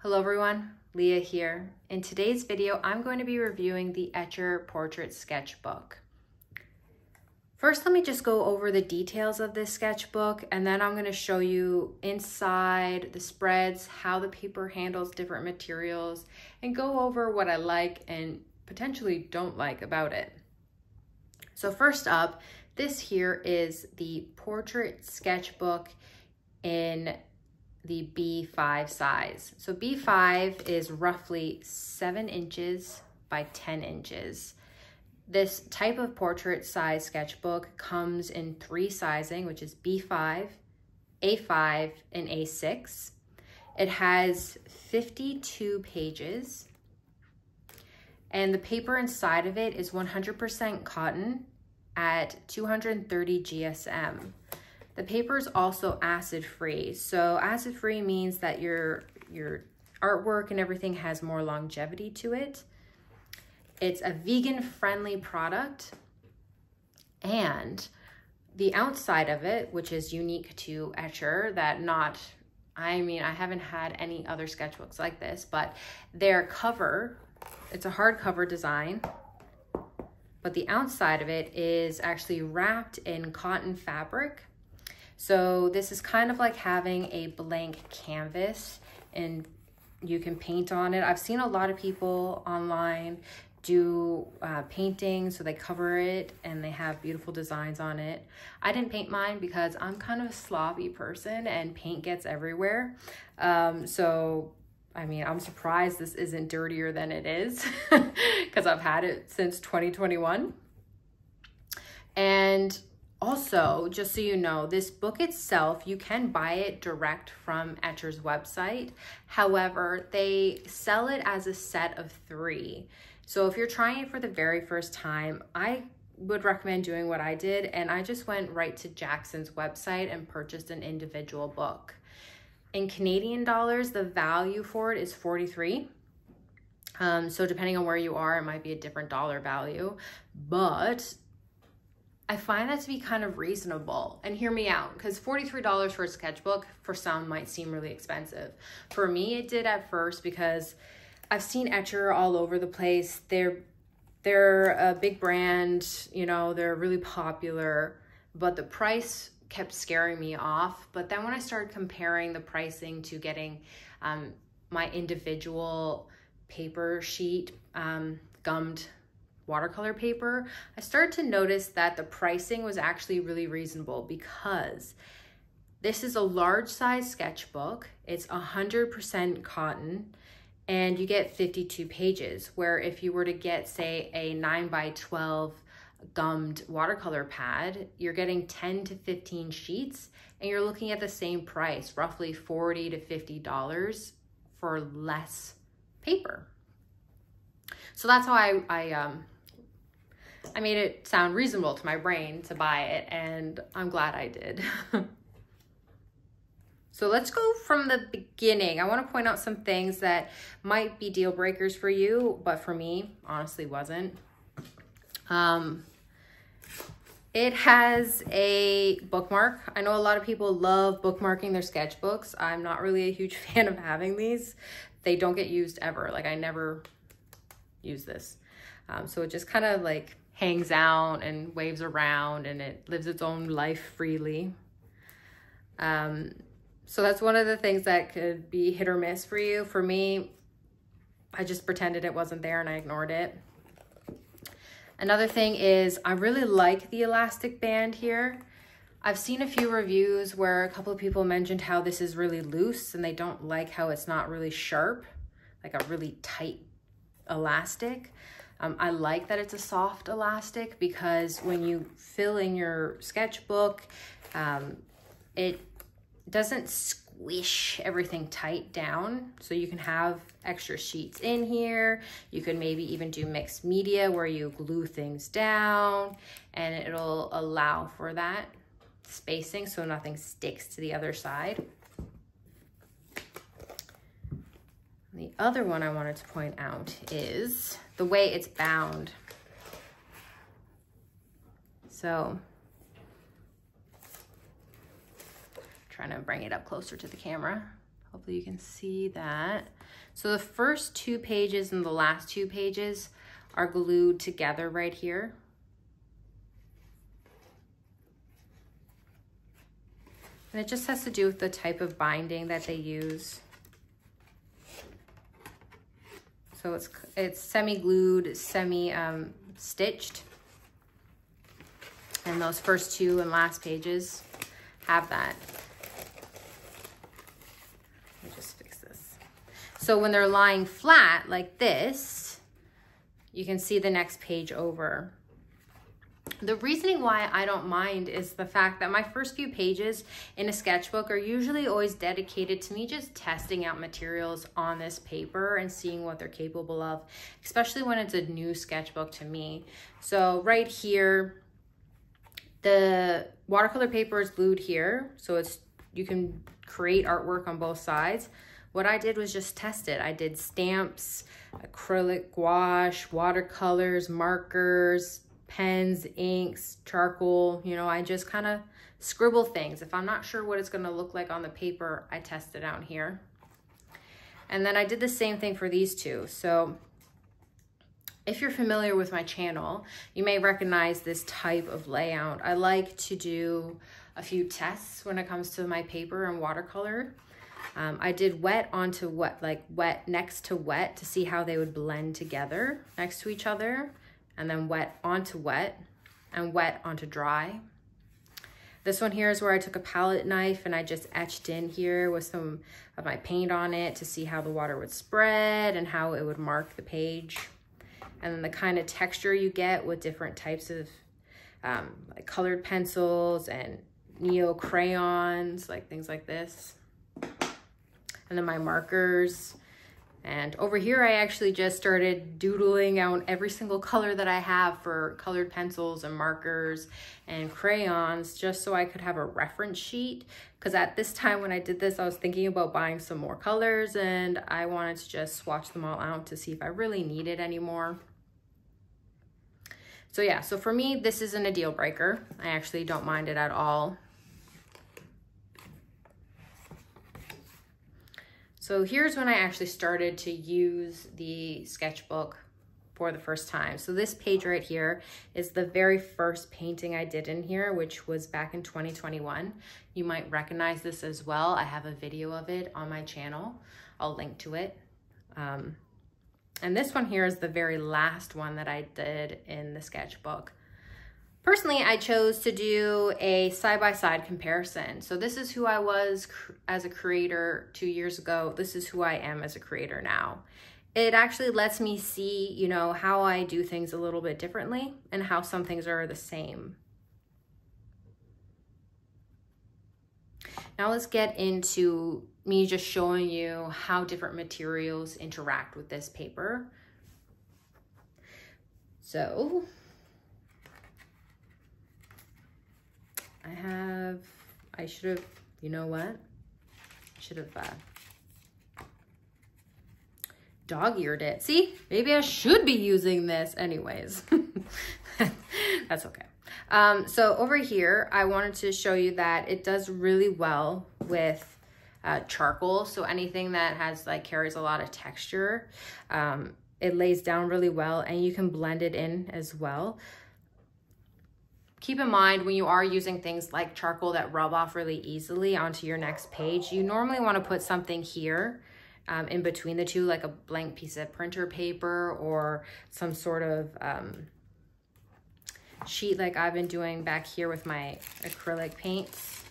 Hello everyone, Leah here. In today's video, I'm going to be reviewing the Etchr Portrait Sketchbook. First, let me just go over the details of this sketchbook, and then I'm going to show you inside the spreads, how the paper handles different materials, and go over what I like and potentially don't like about it. So first up, this here is the Portrait Sketchbook in the B5 size. So B5 is roughly 7 inches by 10 inches. This type of portrait size sketchbook comes in 3 sizing, which is B5, A5, and A6. It has 52 pages, and the paper inside of it is 100% cotton at 230 GSM. The paper is also acid-free. So acid-free means that your artwork and everything has more longevity to it. It's a vegan-friendly product, and the outside of it, which is unique to Etchr, I haven't had any other sketchbooks like this, but their cover, it's a hardcover design, but the outside of it is actually wrapped in cotton fabric. So this is kind of like having a blank canvas and you can paint on it. I've seen a lot of people online do painting, so they cover it and they have beautiful designs on it. I didn't paint mine because I'm kind of a sloppy person and paint gets everywhere. I'm surprised this isn't dirtier than it is because I've had it since 2021. And also, just so you know, this book itself, you can buy it direct from Etchr's website. However, they sell it as a set of 3. So if you're trying it for the very first time, I would recommend doing what I did, and I just went right to Jackson's website and purchased an individual book. In Canadian dollars, the value for it is $43. So depending on where you are, it might be a different dollar value, but I find that to be kind of reasonable. And hear me out, because $43 for a sketchbook for some might seem really expensive. For me, it did at first because I've seen Etchr all over the place. They're a big brand, you know, they're really popular, but the price kept scaring me off. But then when I started comparing the pricing to getting my individual paper sheet, gummed watercolor paper, I started to notice that the pricing was actually really reasonable because this is a large size sketchbook. It's 100% cotton and you get 52 pages, where if you were to get, say, a 9 by 12 gummed watercolor pad, you're getting 10 to 15 sheets and you're looking at the same price, roughly $40 to $50 for less paper. So that's how I made it sound reasonable to my brain to buy it, and I'm glad I did. So let's go from the beginning. I want to point out some things that might be deal breakers for you, but for me, honestly wasn't. It has a bookmark. I know a lot of people love bookmarking their sketchbooks. I'm not really a huge fan of having these. They don't get used ever. Like, I never use this. So it just kind of like hangs out and waves around and it lives its own life freely. So that's one of the things that could be hit or miss for you. For me, I just pretended it wasn't there and I ignored it. Another thing is I really like the elastic band here. I've seen a few reviews where a couple of people mentioned how this is really loose and they don't like how it's not really sharp, like a really tight elastic. I like that it's a soft elastic because when you fill in your sketchbook, it doesn't squish everything tight down. So you can have extra sheets in here. You could maybe even do mixed media where you glue things down and it'll allow for that spacing so nothing sticks to the other side. The other one I wanted to point out is the way it's bound. So trying to bring it up closer to the camera. Hopefully you can see that. So the first 2 pages and the last 2 pages are glued together right here. And it just has to do with the type of binding that they use. So it's semi-glued, semi-stitched. And those first 2 and last pages have that. Let me just fix this. So when they're lying flat like this, you can see the next page over. The reasoning why I don't mind is the fact that my first few pages in a sketchbook are usually always dedicated to me just testing out materials on this paper and seeing what they're capable of, especially when it's a new sketchbook to me. So right here, the watercolor paper is glued here, so you can create artwork on both sides. What I did was just test it. I did stamps, acrylic gouache, watercolors, markers, pens, inks, charcoal. You know, I just kind of scribble things. If I'm not sure what it's going to look like on the paper, I test it out here. And then I did the same thing for these 2. So if you're familiar with my channel, you may recognize this type of layout. I like to do a few tests when it comes to my paper and watercolor. I did wet onto wet, like wet next to wet, to see how they would blend together next to each other, and then wet onto wet and wet onto dry. This one here is where I took a palette knife and I just etched in here with some of my paint on it to see how the water would spread and how it would mark the page. And then the kind of texture you get with different types of like colored pencils and neo crayons, like things like this. And then my markers. And over here, I actually just started doodling out every single color that I have for colored pencils and markers and crayons, just so I could have a reference sheet. Because at this time when I did this, I was thinking about buying some more colors and I wanted to just swatch them all out to see if I really needed any more. So yeah, so for me, this isn't a deal breaker. I actually don't mind it at all. So here's when I actually started to use the sketchbook for the first time. So this page right here is the very first painting I did in here, which was back in 2021. You might recognize this as well. I have a video of it on my channel. I'll link to it. And this one here is the very last one that I did in the sketchbook. Personally, I chose to do a side-by-side comparison. So this is who I was as a creator 2 years ago. This is who I am as a creator now. It actually lets me see, you know, how I do things a little bit differently and how some things are the same. Now let's get into me just showing you how different materials interact with this paper. So I should have, you know what? Should have dog-eared it. See, maybe I should be using this anyways. That's okay. So over here, I wanted to show you that it does really well with charcoal. So anything that has carries a lot of texture, it lays down really well and you can blend it in as well. Keep in mind when you are using things like charcoal that rub off really easily onto your next page, you normally want to put something here in between the two, like a blank piece of printer paper or some sort of sheet like I've been doing back here with my acrylic paints,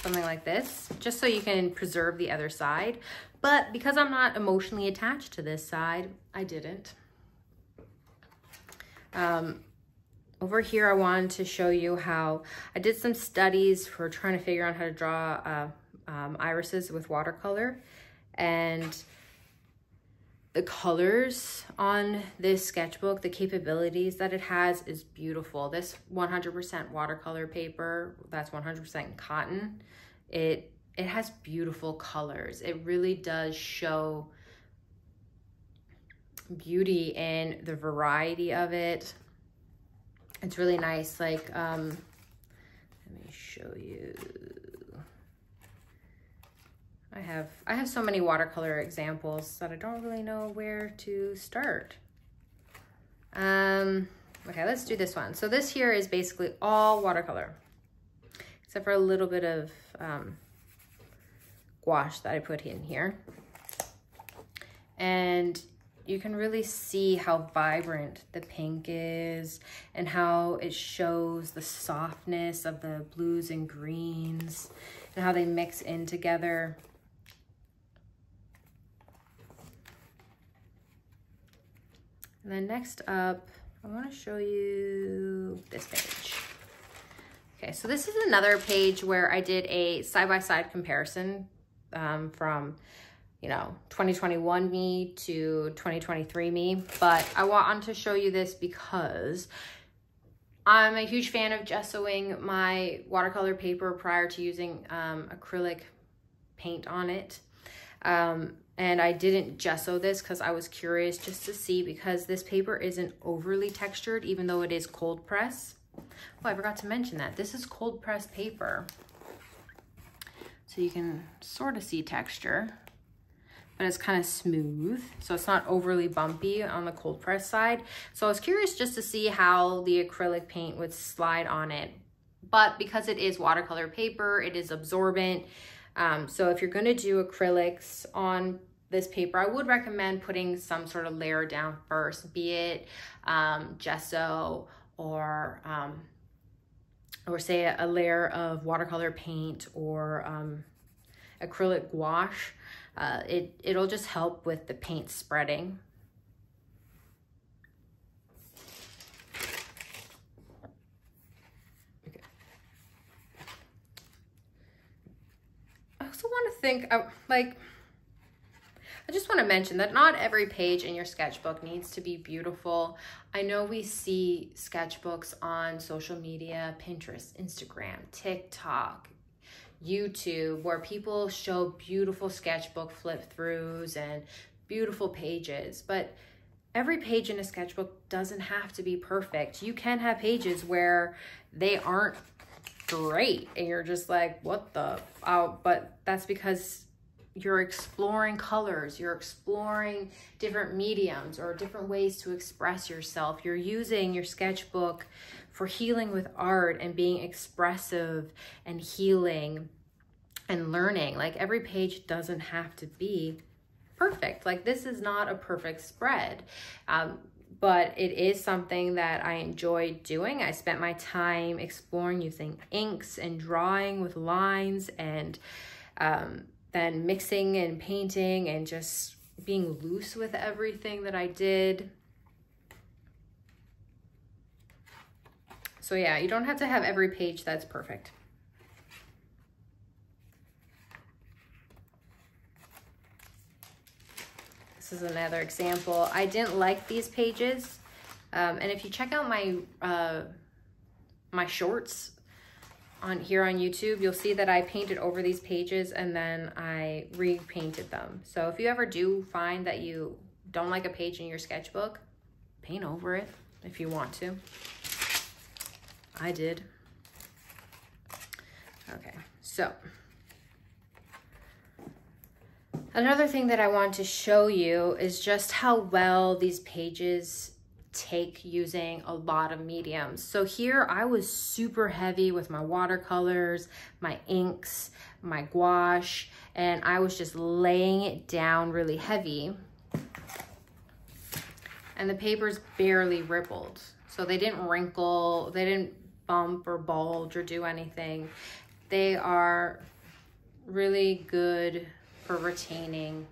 something like this, just so you can preserve the other side. But because I'm not emotionally attached to this side, I didn't. Over here, I wanted to show you how I did some studies for trying to figure out how to draw irises with watercolor, and the colors on this sketchbook, the capabilities that it has is beautiful. This 100% watercolor paper, that's 100% cotton. It has beautiful colors. It really does show beauty in the variety of it. It's really nice. Let me show you. I have so many watercolor examples that I don't really know where to start. Okay, let's do this one. So this here is basically all watercolor, except for a little bit of gouache that I put in here. And you can really see how vibrant the pink is and how it shows the softness of the blues and greens and how they mix in together. And then next up, I want to show you this page. Okay, so this is another page where I did a side-by-side comparison from, you know, 2021 me to 2023 me. But I want to show you this because I'm a huge fan of gessoing my watercolor paper prior to using acrylic paint on it. And I didn't gesso this because I was curious just to see, because this paper isn't overly textured, even though it is cold press. Oh, I forgot to mention that. This is cold press paper. So you can sort of see texture, but it's kind of smooth. So it's not overly bumpy on the cold press side. So I was curious just to see how the acrylic paint would slide on it. But because it is watercolor paper, it is absorbent. So if you're going to do acrylics on this paper, I would recommend putting some sort of layer down first, be it gesso or say a layer of watercolor paint or acrylic gouache. It'll just help with the paint spreading. I just want to mention that not every page in your sketchbook needs to be beautiful. I know we see sketchbooks on social media, Pinterest, Instagram, TikTok, YouTube, where people show beautiful sketchbook flip throughs and beautiful pages, but every page in a sketchbook doesn't have to be perfect. You can have pages where they aren't great and you're just like, what the, but that's because you're exploring colors, you're exploring different mediums or different ways to express yourself. You're using your sketchbook for healing with art and being expressive and healing and learning. Like, every page doesn't have to be perfect. Like, this is not a perfect spread, but it is something that I enjoy doing. I spent my time exploring using inks and drawing with lines and then mixing and painting and just being loose with everything that I did. So yeah, you don't have to have every page that's perfect. This is another example. I didn't like these pages. And if you check out my my shorts here on YouTube, you'll see that I painted over these pages and then I repainted them. So if you ever do find that you don't like a page in your sketchbook, paint over it if you want to. I did. Okay, so another thing that I want to show you is just how well these pages take using a lot of mediums. So here I was super heavy with my watercolors, my inks, my gouache, and I was just laying it down really heavy. And the papers barely rippled. So they didn't wrinkle, they didn't bump or bulge or do anything. They are really good for retaining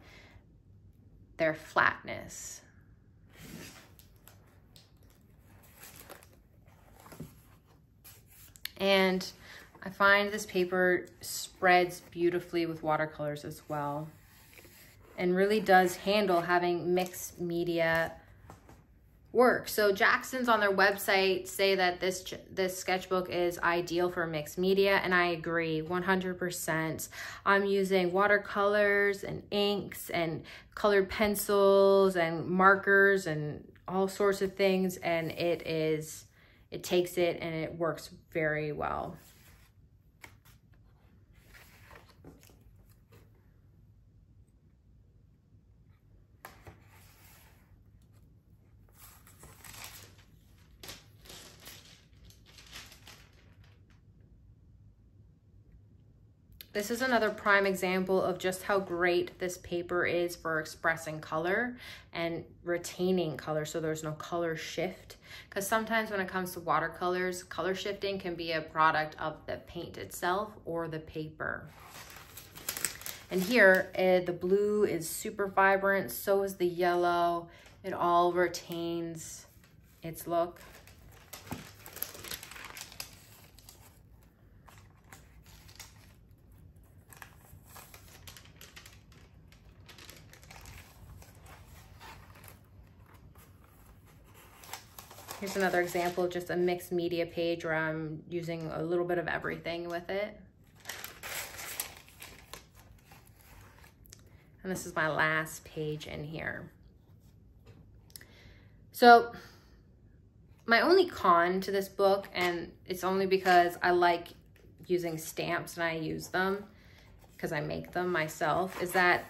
their flatness. And I find this paper spreads beautifully with watercolors as well, and really does handle having mixed media work. So Jackson's on their website say that this sketchbook is ideal for mixed media, and I agree 100%. I'm using watercolors and inks and colored pencils and markers and all sorts of things, and it takes it and it works very well. This is another prime example of just how great this paper is for expressing color and retaining color so there's no color shift. Because sometimes when it comes to watercolors, color shifting can be a product of the paint itself or the paper. And here, the blue is super vibrant, so is the yellow. It all retains its look. Here's another example of just a mixed media page where I'm using a little bit of everything with it. And this is my last page in here. So my only con to this book, and it's only because I like using stamps and I use them because I make them myself, is that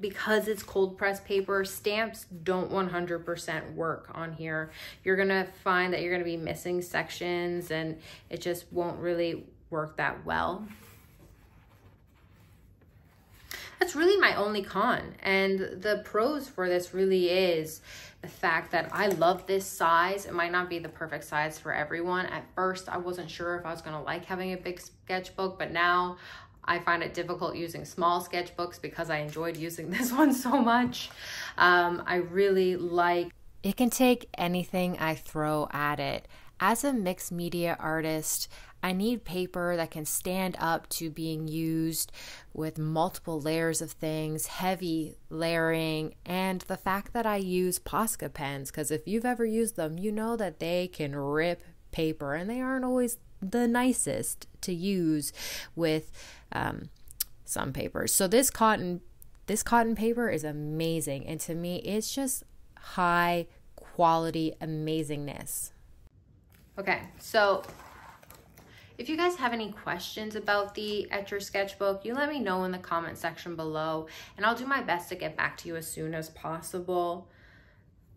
because it's cold press paper, stamps don't 100% work on here. You're gonna find that you're gonna be missing sections and it just won't really work that well. That's really my only con. And the pros for this really is the fact that I love this size. It might not be the perfect size for everyone. At first, I wasn't sure if I was gonna like having a big sketchbook, but now I find it difficult using small sketchbooks because I enjoyed using this one so much. I really like. It can take anything I throw at it. As a mixed media artist, I need paper that can stand up to being used with multiple layers of things, heavy layering, and the fact that I use Posca pens, because if you've ever used them, you know that they can rip paper and they aren't always the nicest to use with some papers. So this cotton paper is amazing, and to me it's just high quality amazingness. Okay, so if you guys have any questions about the Etchr Sketchbook, you let me know in the comment section below, and I'll do my best to get back to you as soon as possible.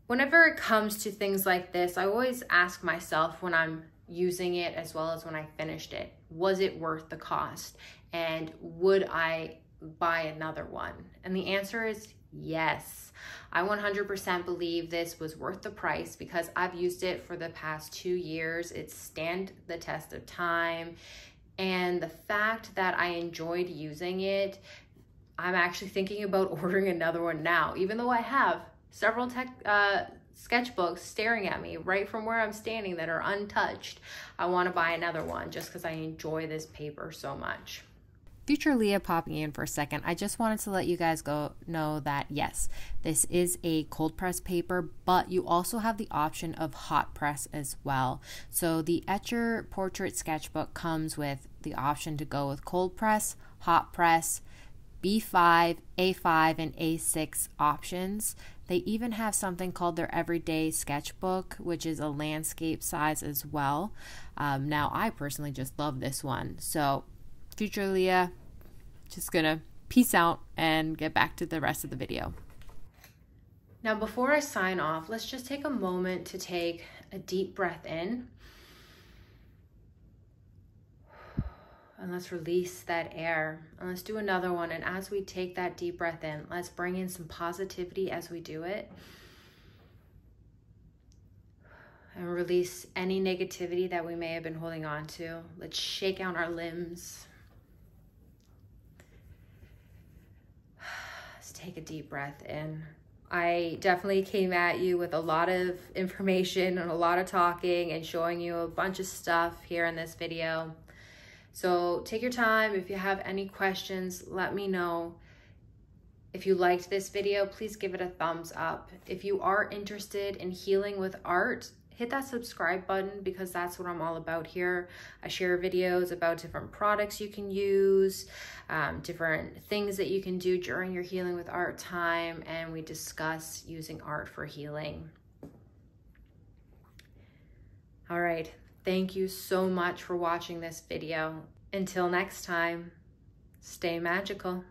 Whenever it comes to things like this, I always ask myself when I'm using it as well as when I finished it, was it worth the cost? And would I buy another one? And the answer is yes. I 100% believe this was worth the price because I've used it for the past 2 years. It's stand the test of time. And the fact that I enjoyed using it, I'm actually thinking about ordering another one now, even though I have several sketchbooks staring at me right from where I'm standing that are untouched. I want to buy another one just because I enjoy this paper so much. Future Leah popping in for a second. I just wanted to let you guys know that yes, this is a cold press paper, but you also have the option of hot press as well. So the Etchr Portrait Sketchbook comes with the option to go with cold press, hot press, B5, A5, and A6 options. They even have something called their Everyday Sketchbook, which is a landscape size as well. Now, I personally just love this one. So, Future Leah, just gonna peace out and get back to the rest of the video. Now, before I sign off, let's just take a moment to take a deep breath in. And let's release that air. And let's do another one. And as we take that deep breath in, let's bring in some positivity as we do it. And release any negativity that we may have been holding on to. Let's shake out our limbs. Let's take a deep breath in. I definitely came at you with a lot of information and a lot of talking and showing you a bunch of stuff here in this video. So take your time. If you have any questions, let me know. If you liked this video, please give it a thumbs up. If you are interested in healing with art, hit that subscribe button because that's what I'm all about here. I share videos about different products you can use, different things that you can do during your healing with art time, and we discuss using art for healing. All right. Thank you so much for watching this video. Until next time, stay magical.